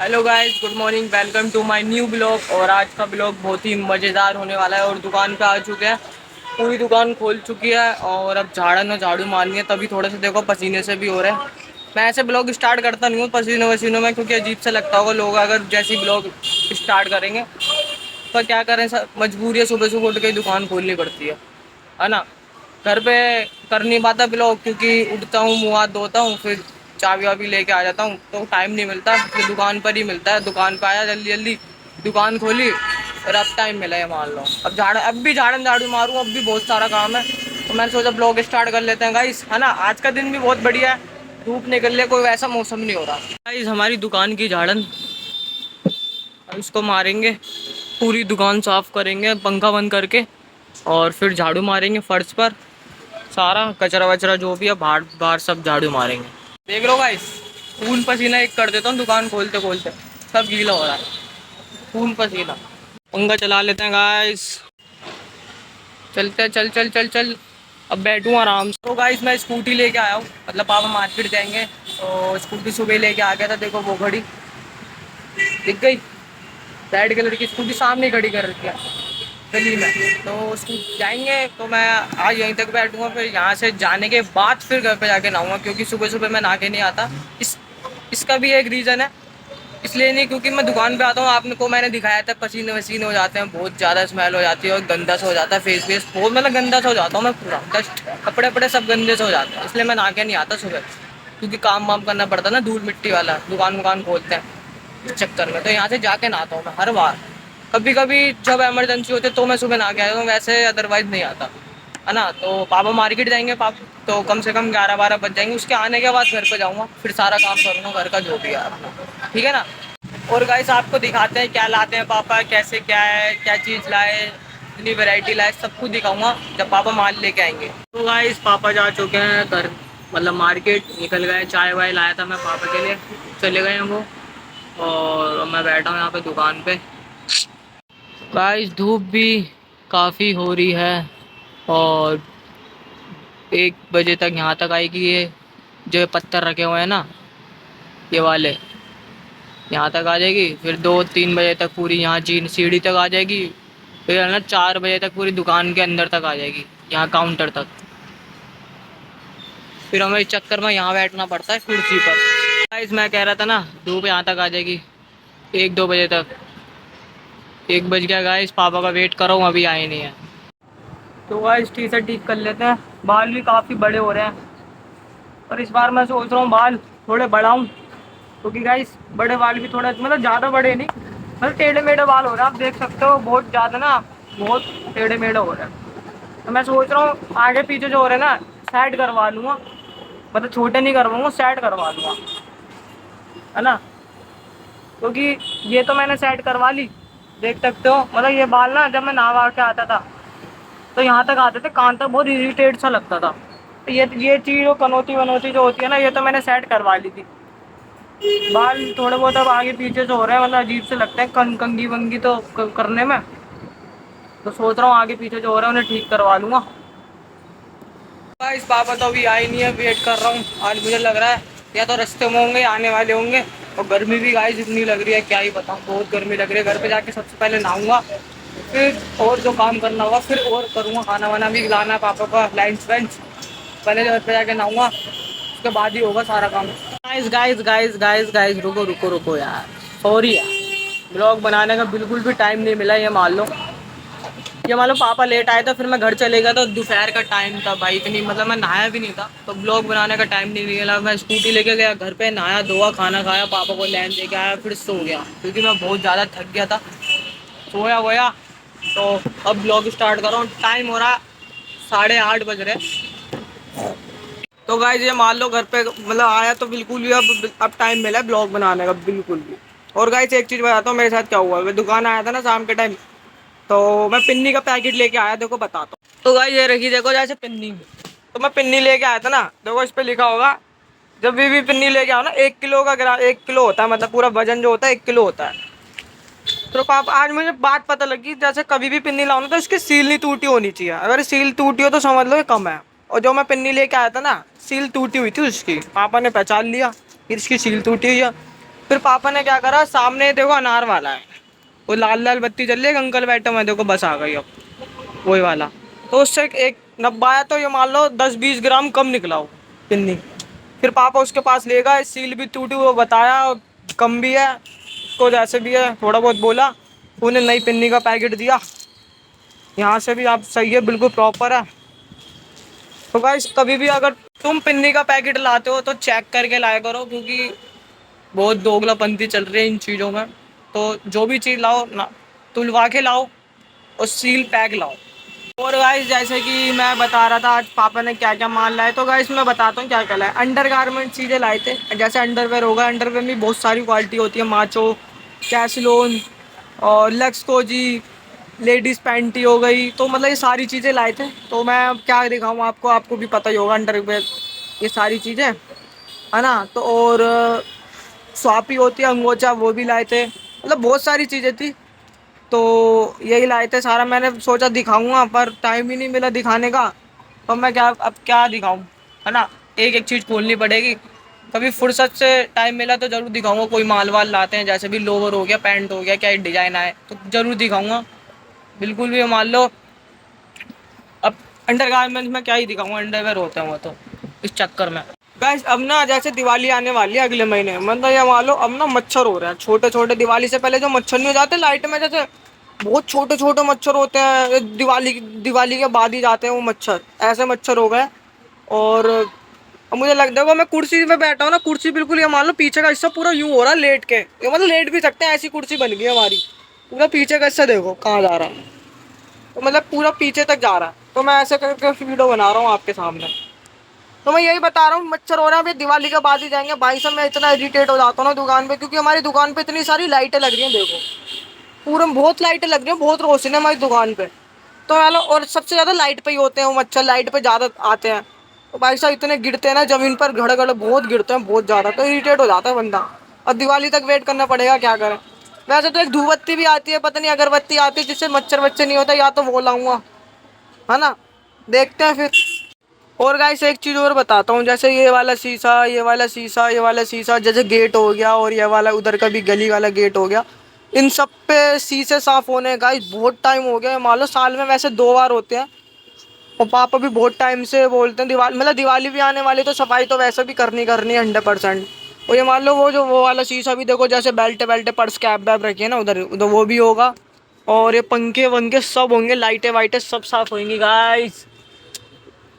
Hello guys, good morning. Welcome to my new blog. और आज का ब्लॉग बहुत ही मज़ेदार होने वाला है। और दुकान पे आ चुके हैं, पूरी दुकान खोल चुकी है और अब झाड़ू मारनी है। तभी थोड़े से देखो पसीने से भी हो रहे हैं। मैं ऐसे ब्लॉग स्टार्ट करता नहीं हूँ पसीनों वसीनों में, क्योंकि अजीब सा लगता होगा लोग अगर जैसे ही ब्लॉग स्टार्ट करेंगे। पर क्या करें, मजबूरी है, सुबह सुबह उठ के दुकान खोलनी पड़ती है ना। घर पे कर नहीं पाता ब्लॉग, क्योंकि उठता हूँ, मुँह हाथ धोता हूँ, फिर चाबी वाबी लेके आ जाता हूँ, तो टाइम नहीं मिलता। फिर दुकान पर ही मिलता है। दुकान पर आया जल्दी जल्दी, दुकान खोली, फिर अब टाइम मिला है मान लो। अब भी झाड़ू मारूँ, अब भी बहुत सारा काम है। तो मैंने सोचा ब्लॉग स्टार्ट कर लेते हैं गाइस, है ना। आज का दिन भी बहुत बढ़िया है, धूप निकल ले, कोई वैसा मौसम नहीं हो रहा गाइस। हमारी दुकान की झाड़न, अब इसको मारेंगे, पूरी दुकान साफ करेंगे पंखा बंद करके, और फिर झाड़ू मारेंगे फर्श पर। सारा कचरा वचरा जो भी है बाहर बाहर सब झाड़ू मारेंगे। देख लो गाइस, खून पसीना एक कर देता हूँ दुकान खोलते खोलते, सब गीला हो रहा है, खून पसीना। पंखा चला लेते हैं गाइस, चलते चल चल चल चल। अब बैठूँ आराम से। तो गाइस मैं स्कूटी लेके आया हूँ, मतलब पापा मार्केट जाएंगे तो स्कूटी सुबह लेके आ गया था। देखो वो घड़ी दिख गई, रेड कलर की स्कूटी सामने खड़ी कर रखी है गली में। तो उसको जाएंगे, तो मैं आज यहीं तक बैठूंगा, फिर यहाँ से जाने के बाद फिर घर पे जाके नहाऊंगा, क्योंकि सुबह सुबह मैं नहा के नहीं आता। इसका भी एक रीज़न है, इसलिए नहीं क्योंकि मैं दुकान पे आता हूँ, आपने को मैंने दिखाया था पसीने वसीने हो जाते हैं, बहुत ज़्यादा स्मेल हो जाती है और गंदा सा हो जाता है फेस वेस, बहुत मतलब गंदा सा हो जाता हूँ मैं पूरा, डस्ट कपड़े वपड़े सब गंदे से हो जाते हैं। इसलिए मैं नहा के नहीं आता सुबह, क्योंकि काम वाम करना पड़ता है ना, धूल मिट्टी वाला, दुकान वुकान खोलते हैं इस चक्कर में। तो यहाँ से जाके नहाता हूँ मैं हर बार। कभी कभी जब इमरजेंसी होती है तो मैं सुबह नहा के आता हूँ, वैसे अदरवाइज नहीं आता, है ना। तो पापा मार्केट जाएंगे, तो कम से कम 11-12 बज जाएंगे। उसके आने के बाद घर पे जाऊँगा, फिर सारा काम करूँगा घर का जो भी है अपना, ठीक है ना। और गाइस आपको दिखाते हैं क्या लाते हैं पापा, कैसे क्या है, क्या चीज़ लाए, इतनी वैरायटी लाए, सब कुछ दिखाऊंगा जब पापा माल लेके आएंगे। तो गाइस पापा जा चुके हैं घर, मतलब मार्केट निकल गए। चाय वाय लाया था मैं पापा के लिए, चले गए हैं वो। और मैं बैठा हूँ यहाँ पे दुकान पे। गाइस धूप भी काफ़ी हो रही है, और 1 बजे तक यहाँ तक आएगी। ये जो पत्थर रखे हुए हैं ना, ये वाले, यहाँ तक आ जाएगी। फिर 2-3 बजे तक पूरी यहाँ चीन सीढ़ी तक आ जाएगी। फिर है ना 4 बजे तक पूरी दुकान के अंदर तक आ जाएगी, यहाँ काउंटर तक। फिर हमें इस चक्कर में यहाँ बैठना पड़ता है कुर्सी पर। गाइस मैं कह रहा था ना, धूप यहाँ तक आ जाएगी 1-2 बजे तक। 1 बज गया गाइस, पापा का वेट कर रहा हूँ, अभी आए नहीं है। तो गाइस टी शर्ट ठीक कर लेते हैं, बाल भी काफ़ी बड़े हो रहे हैं। पर इस बार मैं सोच रहा हूँ बाल थोड़े बढ़ाऊँ, क्योंकि गाइस बड़े बाल भी थोड़े, मतलब ज़्यादा बड़े नहीं, मतलब टेढ़े मेढ़े बाल हो रहे हैं। आप देख सकते हो बहुत ज़्यादा ना, बहुत टेढ़े मेढ़े हो रहे हैं। तो मैं सोच रहा हूँ आगे पीछे जो हो रहे हैं ना, साइड करवा लूँगा, मतलब छोटे नहीं करवाऊँगा, साइड करवा लूँगा, है ना। क्योंकि ये तो मैंने सेट करवा ली, देख सकते हो। मतलब ये बाल ना जब मैं नहा के आता था तो यहाँ तक आते थे, कान तक, बहुत इरिटेट सा लगता था। तो ये चीज़ जो कनौती वनौती जो होती है ना, ये तो मैंने सेट करवा ली थी। बाल थोड़े बहुत अब आगे पीछे से हो रहे हैं, मतलब अजीब से लगते हैं कंघी वंगी तो करने में। तो सोच रहा हूँ आगे पीछे जो हो रहा है उन्हें ठीक करवा लूँगा। इस पापा तो अभी आए नहीं है, वेट कर रहा हूँ। आज मुझे लग रहा है या तो रास्ते में होंगे, आने वाले होंगे। और गर्मी भी गाइस इतनी लग रही है, क्या ही बताऊँ, बहुत गर्मी लग रही है। घर पे जाके सबसे पहले नहाऊंगा, फिर और जो काम करना होगा फिर और करूँगा। खाना वाना भी खिलाना है पापा का, लंच वंच। पहले घर पे जाके नहाऊंगा, उसके बाद ही होगा सारा काम। Guys guys guys guys guys रुको रुको रुको यार, सॉरी यार, ब्लॉग बनाने का बिल्कुल भी टाइम नहीं मिला, ये मान लो। ये मान लो पापा लेट आए तो फिर मैं घर चले गया, तो दोपहर का टाइम था भाई, इतनी मतलब मैं नहाया भी नहीं था, तो ब्लॉग बनाने का टाइम नहीं मिला। मैं स्कूटी लेके गया घर पे, नहाया धोआ, खाना खाया, पापा को लैन दे के आया, फिर सो गया, क्योंकि मैं बहुत ज़्यादा थक गया था। सोया वोया, तो अब ब्लॉग स्टार्ट कर रहा हूँ। टाइम हो रहा 8:30 बज रहे। तो गाइस ये मान लो घर पे मतलब आया तो बिल्कुल भी अब टाइम मिला है ब्लॉग बनाने का, बिल्कुल भी। और गाइस एक चीज़ बताता हूँ मेरे साथ क्या हुआ। मैं दुकान आया था ना शाम के टाइम, तो मैं पिन्नी का पैकेट लेके आया, देखो बताता हूँ। तो गाइस ये रखी, देखो जैसे पिन्नी, तो मैं पिन्नी लेके आया था ना, देखो इस पे लिखा होगा, जब भी पिन्नी लेके आओ ना, 1 किलो का 1 किलो होता है, मतलब पूरा वजन जो होता है 1 किलो होता है। तो पाप आज मुझे बात पता लगी, जैसे कभी भी पिन्नी लाओ ना तो इसकी सील नहीं टूटी होनी चाहिए। अगर सील टूटी हो तो समझ लो ये कम है। और जो मैं पिन्नी लेके आया था ना, सील टूटी हुई थी उसकी, पापा ने पहचान लिया कि इसकी सील टूटी हुई है। फिर पापा ने क्या करा, सामने देखो अनार वाला है, वो लाल लाल बत्ती जल रही है, एक अंकल बैठे हुए, देखो बस आ गई अब वही वाला। तो उससे एक नब्बा आया, तो ये मान लो 10-20 ग्राम कम निकला वो पिन्नी। फिर पापा उसके पास ले गए, सील भी टूटी, वो बताया कम भी है, उसको जैसे भी है थोड़ा बहुत बोला, उन्हें नई पिन्नी का पैकेट दिया। यहाँ से भी आप सही है, बिल्कुल प्रॉपर है। तो गाइस कभी भी अगर तुम पिन्नी का पैकेट लाते हो तो चेक करके लाया करो, क्योंकि बहुत दोगलापंती चल रही है इन चीज़ों में। तो जो भी चीज़ लाओ ना, तुलवा के लाओ और सील पैक लाओ। और गाइस जैसे कि मैं बता रहा था आज पापा ने क्या क्या माल लाए, तो गाइस मैं बताता हूँ क्या क्या लाए। अंडर गारमेंट चीज़ें लाए थे, जैसे अंडरवेयर होगा, अंडरवेयर में बहुत सारी क्वालिटी होती है, माचो, कैसलोन और लक्स कोजी, लेडीज़ पैंटी हो गई, तो मतलब ये सारी चीज़ें लाए थे। तो मैं अब क्या दिखाऊँ आपको, आपको भी पता ही होगा अंडरवेयर ये सारी चीज़ें, है ना। तो और स्वापी होती है अंगोचा, वो भी लाए थे, मतलब बहुत सारी चीज़ें थी। तो यही लाए थे सारा, मैंने सोचा दिखाऊंगा पर टाइम ही नहीं मिला दिखाने का। तो मैं क्या अब क्या दिखाऊं, है ना, एक एक चीज़ खोलनी पड़ेगी। कभी फुर्सत से टाइम मिला तो ज़रूर दिखाऊंगा, कोई माल वाल लाते हैं, जैसे भी लोवर हो गया, पैंट हो गया, क्या डिज़ाइन आए तो ज़रूर दिखाऊंगा। बिल्कुल भी मान लो अब अंडर गारमेंट्स में क्या ही दिखाऊंगा, अंडरवेयर होते हैं वो तो, इस चक्कर में। गाइस अब ना जैसे दिवाली आने वाली है अगले महीने, मतलब ये मान लो अब ना मच्छर हो रहे हैं छोटे छोटे। दिवाली से पहले जो मच्छर नहीं हो जाते लाइट में, जैसे बहुत छोटे छोटे मच्छर होते हैं, दिवाली के बाद ही जाते हैं वो मच्छर, ऐसे मच्छर हो गए। और अब मुझे लगता है मैं कुर्सी पे बैठा हूँ ना, कुर्सी बिल्कुल ये मान लो पीछे का हिस्सा पूरा यूं हो रहा है लेट के, ये मतलब लेट भी सकते हैं, ऐसी कुर्सी बन गई हमारी। पूरा पीछे का हिस्सा देखो कहाँ जा रहा है, तो मतलब पूरा पीछे तक जा रहा है। तो मैं ऐसे करके वीडियो बना रहा हूँ आपके सामने। तो मैं यही बता रहा हूँ मच्छर हो रहा है, अभी दिवाली के बाद ही जाएंगे भाई साहब। मैं इतना इरिटेट हो जाता हूँ ना दुकान पे, क्योंकि हमारी दुकान पे इतनी सारी लाइटें लग रही हैं, देखो पूरे बहुत लाइटें लग रही हैं, बहुत रोशनी है हमारी दुकान पे। तो यार और सबसे ज़्यादा लाइट पे ही होते हैं वो मच्छर, लाइट पे ज़्यादा आते हैं। तो भाई साहब इतने गिरते हैं ना ज़मीन पर, घड़ घड़ बहुत गिरते हैं, बहुत ज़्यादा। तो इरिटेट हो जाता है बंदा। अब दिवाली तक वेट करना पड़ेगा, क्या करें। वैसे तो एक धूपबत्ती भी आती है, पता नहीं अगरबत्ती आती है जिससे मच्छर वच्छर नहीं होता, या तो वो लाऊंगा, है ना, देखते हैं फिर। और गाइस एक चीज़ और बताता हूँ, जैसे ये वाला शीशा, ये वाला शीशा, ये वाला शीशा, जैसे गेट हो गया, और ये वाला उधर का भी गली वाला गेट हो गया, इन सब पे शीशे साफ होने गाइस बहुत टाइम हो गया। मान लो साल में वैसे 2 बार होते हैं, और पापा भी बहुत टाइम से बोलते हैं दिवाली, मतलब दिवाली भी आने वाली, तो सफाई तो वैसे भी करनी करनी है 100%। और ये मान लो वो जो वो वाला शीशा भी देखो, जैसे बेल्ट बेल्ट पर्स कैप वैप रखी है ना, उधर उधर वो भी होगा। और ये पंखे वंखे सब होंगे, लाइटें वाइटें सब साफ होंगी गाइस।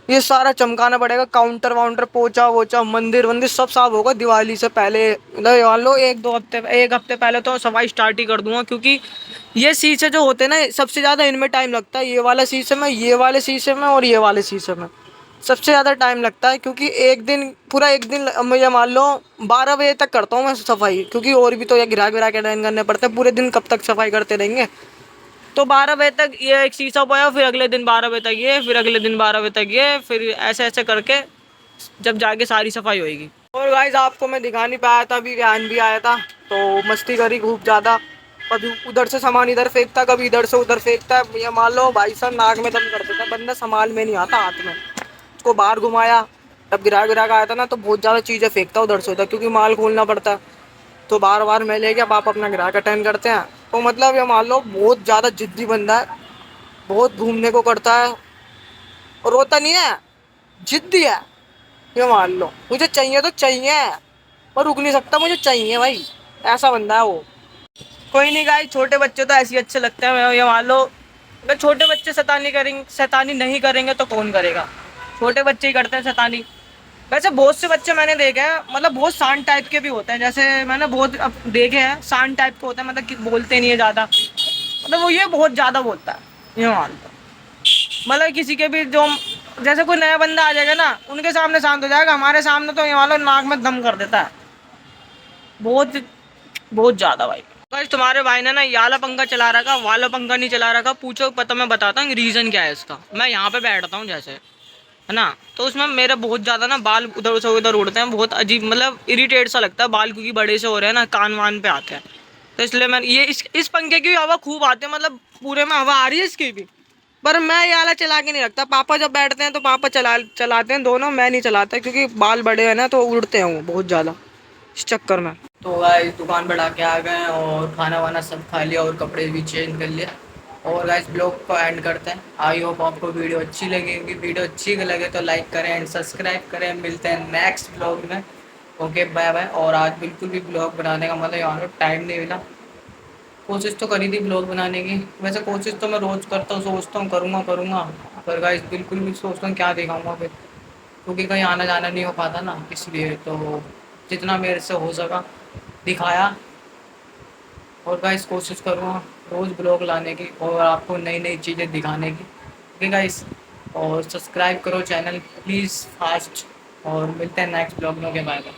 ये सारा चमकाना पड़ेगा, काउंटर वाउंटर पोचा वोचा, मंदिर वंदिर सब साफ होगा दिवाली से पहले। मतलब मान लो 1-2 हफ्ते, 1 हफ्ते पहले तो सफाई स्टार्ट ही कर दूंगा, क्योंकि ये शीशे जो होते हैं ना सबसे ज़्यादा इनमें टाइम लगता है। ये वाला शीशे में, ये वाले शीशे में और ये वाले शीशे में सबसे ज़्यादा टाइम लगता है, क्योंकि एक दिन पूरा एक दिन मुझे मान लो 12 बजे तक करता हूँ मैं सफाई, क्योंकि और भी तो ये गिरा गिरा के अटेंड करने पड़ते हैं, पूरे दिन कब तक सफाई करते रहेंगे। तो 12 बजे तक ये एक शीशा पाया, फिर अगले दिन 12 बजे तक ये, फिर अगले दिन 12 बजे तक ये, फिर ऐसे ऐसे करके जब जाके सारी सफाई होएगी। और गाइस आपको मैं दिखा नहीं पाया था, अभी रेहान भी आया था तो मस्ती करी खूब ज़्यादा। कभी उधर से सामान इधर फेंकता, कभी इधर से उधर फेंकता है। ये मान लो भाई साहब नाक में दम कर देता, बंदा संभाल में नहीं आता हाथ में। उसको बाहर घुमाया, तब गिरा गिरा का आया था ना, तो बहुत ज़्यादा चीज़ें फेंकता उधर से उधर, क्योंकि माल खोलना पड़ता है। तो बार बार मैं ले गया, पापा अपना ग्राहक अटेंड करते हैं। तो मतलब ये मान लो बहुत ज़्यादा जिद्दी बंदा है, बहुत घूमने को करता है, और रोता नहीं है, जिद्दी है। ये मान लो मुझे चाहिए तो चाहिए, और रुक नहीं सकता, मुझे चाहिए भाई, ऐसा बंदा है वो। कोई नहीं गाइस, छोटे बच्चे तो ऐसे ही अच्छे लगते हैं। ये मान लो अगर छोटे बच्चे शैतानी नहीं करेंगे तो कौन करेगा, छोटे बच्चे ही करते हैं शैतानी। वैसे बहुत से बच्चे मैंने देखे हैं, मतलब बहुत शांत टाइप के भी होते हैं, जैसे मैंने बहुत अब देखे हैं शांत टाइप के होते हैं, मतलब कि बोलते नहीं है ज़्यादा, मतलब वो ये बहुत ज़्यादा बोलता है। ये मान लो मतलब किसी के भी जो, जैसे कोई नया बंदा आ जाएगा ना, उनके सामने शांत हो जाएगा, हमारे सामने तो ये मान लो नाक में दम कर देता है, बहुत बहुत ज़्यादा भाई। बस तुम्हारे भाई ने ना ये वाला पंखा चला रखा, वाला पंखा नहीं चला रखा, पूछो पता, मैं बताता हूँ रीज़न क्या है इसका। मैं यहाँ पे बैठता हूँ जैसे, है ना, तो उसमें मेरे बहुत ज़्यादा ना बाल उधर से उधर उड़ते हैं, बहुत अजीब, मतलब इरिटेट सा लगता है बाल, क्योंकि बड़े से हो रहे हैं ना, कान वान पे आते हैं। तो इसलिए मैं ये इस पंखे की हवा खूब आती है, मतलब पूरे में हवा आ रही है इसकी भी। पर मैं ये वाला चला के नहीं रखता, पापा जब बैठते हैं तो पापा चलाते हैं दोनों, मैं नहीं चलाता, क्योंकि बाल बड़े हैं ना तो उड़ते हैं वो बहुत ज़्यादा, इस चक्कर में। तो गाइस दुकान बढ़ा के आ गए हैं और खाना वाना सब खा लिया और कपड़े भी चेंज कर लिए। और गाइस ब्लॉग को एंड करते हैं। आई होप आपको वीडियो अच्छी लगेगी। वीडियो अच्छी लगे तो लाइक करें एंड सब्सक्राइब करें। मिलते हैं नेक्स्ट ब्लॉग में। Okay bye bye. और आज बिल्कुल भी ब्लॉग बनाने का मतलब यहाँ टाइम नहीं मिला। कोशिश तो करी थी ब्लॉग बनाने की। वैसे कोशिश तो मैं रोज़ करता हूँ, सोचता हूँ करूँगा करूँगा, पर गाइस बिल्कुल भी सोचता हूँ क्या दिखाऊँगा फिर, क्योंकि कहीं आना जाना नहीं हो पाता ना, इसलिए तो जितना मेरे से हो सका दिखाया। और गाइस कोशिश करूँगा रोज़ ब्लॉग लाने की और आपको नई नई चीज़ें दिखाने की। ओके गाइस, और सब्सक्राइब करो चैनल प्लीज़ फास्ट। और मिलते हैं नेक्स्ट ब्लॉग में। Bye bye.